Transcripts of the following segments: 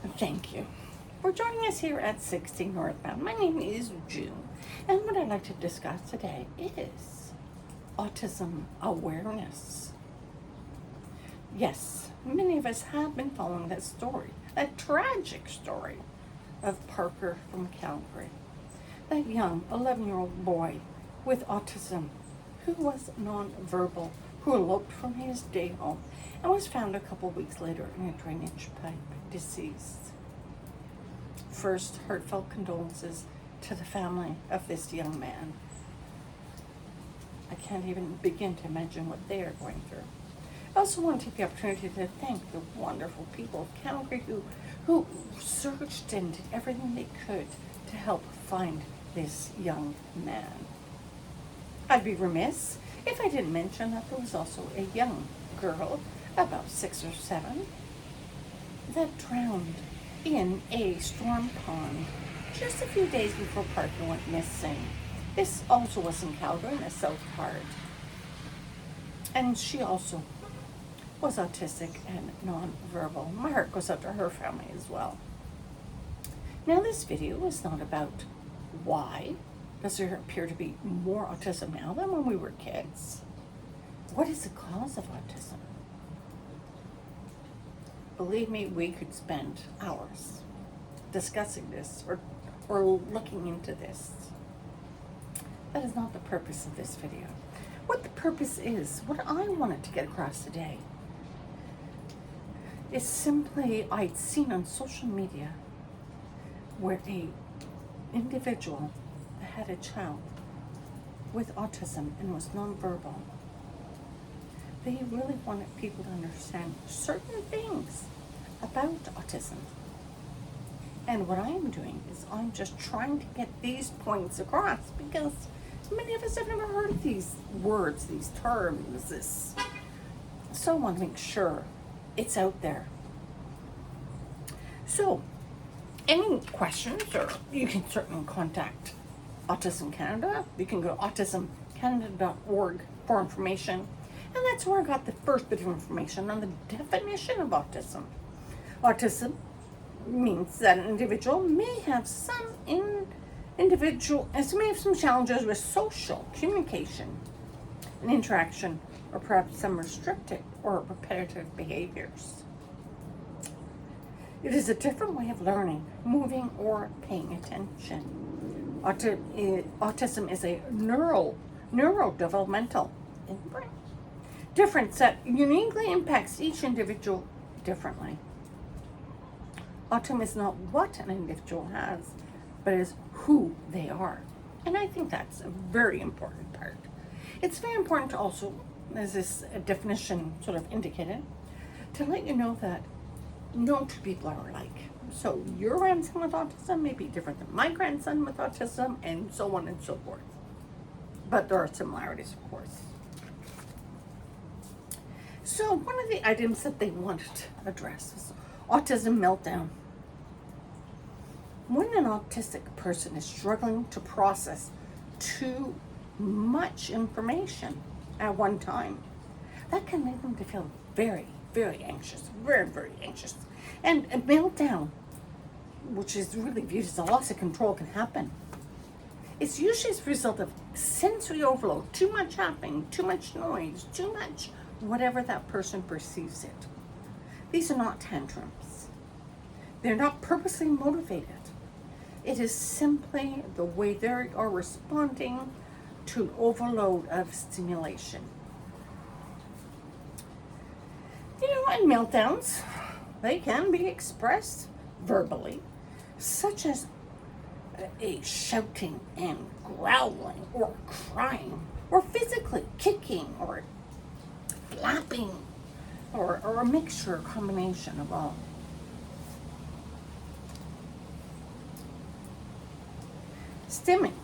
Thank you for joining us here at 60 Northbound. My name is June, and what I'd like to discuss today is autism awareness. Yes, many of us have been following that story, that tragic story of Parker from Calgary, that young 11-year-old boy with autism who was nonverbal, who eloped from his day home and was found a couple weeks later in a drainage pipe, deceased. First, heartfelt condolences to the family of this young man. I can't even begin to imagine what they are going through. I also want to take the opportunity to thank the wonderful people of Calgary who searched and did everything they could to help find this young man. I'd be remiss if I didn't mention that there was also a young girl, about 6 or 7, that drowned in a storm pond just a few days before Parker went missing. This also was in Calgary, in the south part. And she also was autistic and nonverbal. My heart goes out to her family as well. Now, this video is not about why does there appear to be more autism now than when we were kids. What is the cause of autism? Believe me, we could spend hours discussing this or looking into this. That is not the purpose of this video. What the purpose is, what I wanted to get across today, is simply I'd seen on social media where a individual had a child with autism and was nonverbal. They really wanted people to understand certain things about autism. And what I'm doing is I'm just trying to get these points across because many of us have never heard of these words, these terms, so I want to make sure it's out there. So, any questions, or you can certainly contact Autism Canada. You can go to autismcanada.org for information. And that's where I got the first bit of information on the definition of autism. Autism means that an individual may have some challenges with social communication and interaction, or perhaps some restrictive or repetitive behaviors. It is a different way of learning, moving, or paying attention. Autism is a neurodevelopmental difference that uniquely impacts each individual differently. Autism is not what an individual has, but is who they are. And I think that's a very important part. It's very important to also, as this definition sort of indicated, to let you know that no two people are alike. So your grandson with autism may be different than my grandson with autism, and so on and so forth. But there are similarities, of course. So one of the items that they wanted to address is autism meltdown. When an autistic person is struggling to process too much information at one time, that can make them to feel very, very anxious, very, very anxious. And a meltdown, which is really viewed as a loss of control, can happen. It's usually as a result of sensory overload, too much happening, too much noise, too much whatever that person perceives it. These are not tantrums. They're not purposely motivated. It is simply the way they are responding to an overload of stimulation. And meltdowns, they can be expressed verbally, such as a shouting and growling or crying, or physically kicking or flapping, or a mixture or combination of all. Stimming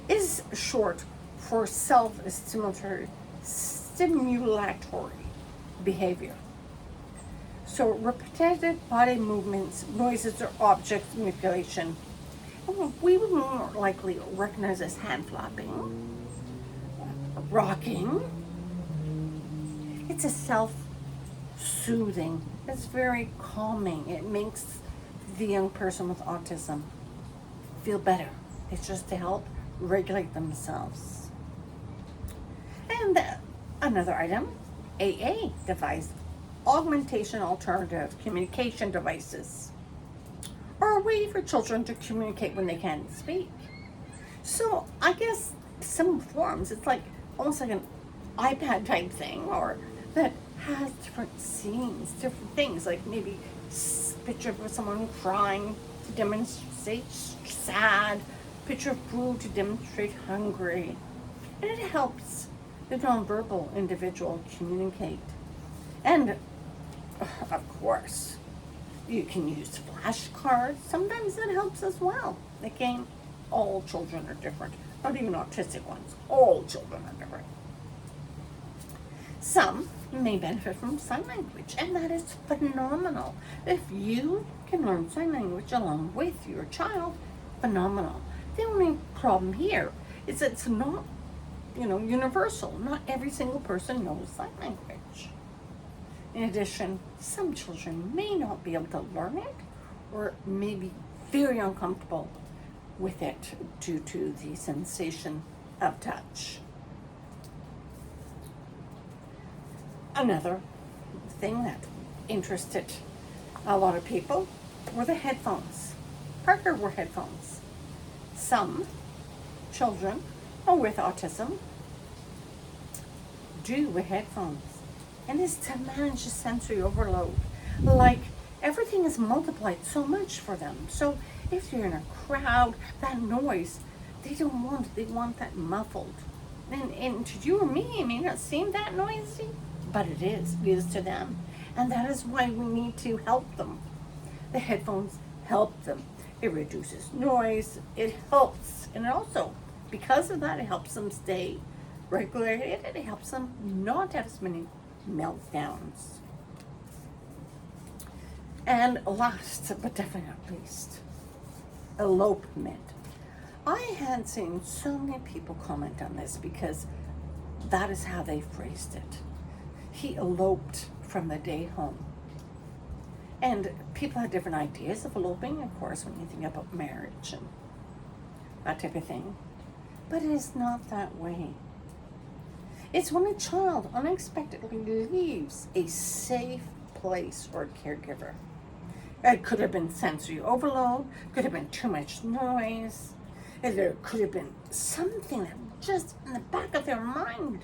is short for self-stimulatory behavior. So repetitive body movements, noises, or object manipulation, we would more likely recognize as hand flapping, rocking. It's a soothing. It's very calming. It makes the young person with autism feel better. It's just to help regulate themselves. And another item, AA device, augmentation alternative communication devices, or a way for children to communicate when they can't speak. So I guess some forms, it's like almost like an iPad type thing, or that has different scenes, different things, like maybe picture of someone crying to demonstrate sad, picture of food to demonstrate hungry. And it helps the nonverbal individual communicate. And of course, you can use flashcards. Sometimes it helps as well. Again, all children are different. Not even autistic ones. All children are different. Some may benefit from sign language, and that is phenomenal. If you can learn sign language along with your child, phenomenal. The only problem here is it's not, universal. Not every single person knows sign language. In addition, some children may not be able to learn it, or may be very uncomfortable with it due to the sensation of touch. Another thing that interested a lot of people were the headphones. Parker wore headphones. Some children with autism do wear headphones, and it's to manage the sensory overload. Like, everything is multiplied so much for them. So if you're in a crowd, that noise, they want that muffled. And to you or me, it may not seem that noisy, but it is to them. And that is why we need to help them. The headphones help them. It reduces noise, it helps. And also, because of that, it helps them stay regulated. It helps them not have as many meltdowns. And last, but definitely not least, elopement. I had seen so many people comment on this because that is how they phrased it. He eloped from the day home. And people have different ideas of eloping, of course, when you think about marriage and that type of thing. But it is not that way. It's when a child unexpectedly leaves a safe place for a caregiver. It could have been sensory overload, could have been too much noise, there could have been something that just in the back of their mind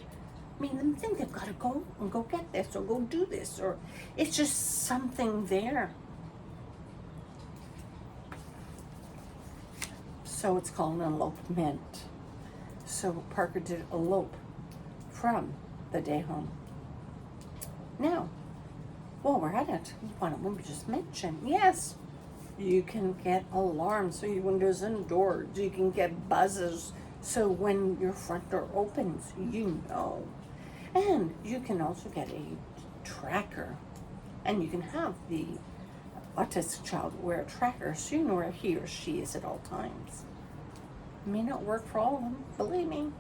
made them think they've got to go and go get this or go do this, or it's just something there. So it's called an elopement. So Parker did elope from the day home. Now, while we're at it, why don't we just mention, yes, you can get alarms so your windows and doors. You can get buzzes so when your front door opens, you know. And you can also get a tracker. And you can have the autistic child wear a tracker so you know where he or she is at all times. It may not work for all of them, believe me,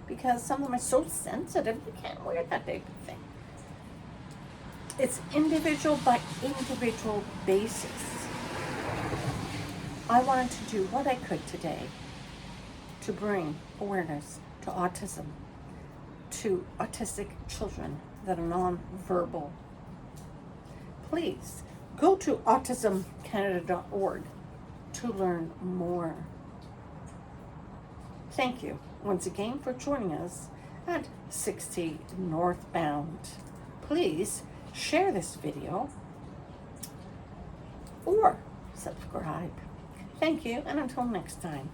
because some of them are so sensitive they can't wear that type of thing. It's individual by individual basis. I wanted to do what I could today to bring awareness to autism, to autistic children that are nonverbal. Please go to autismcanada.org to learn more. Thank you once again for joining us at 60 Northbound. Please share this video or subscribe. Thank you, and until next time.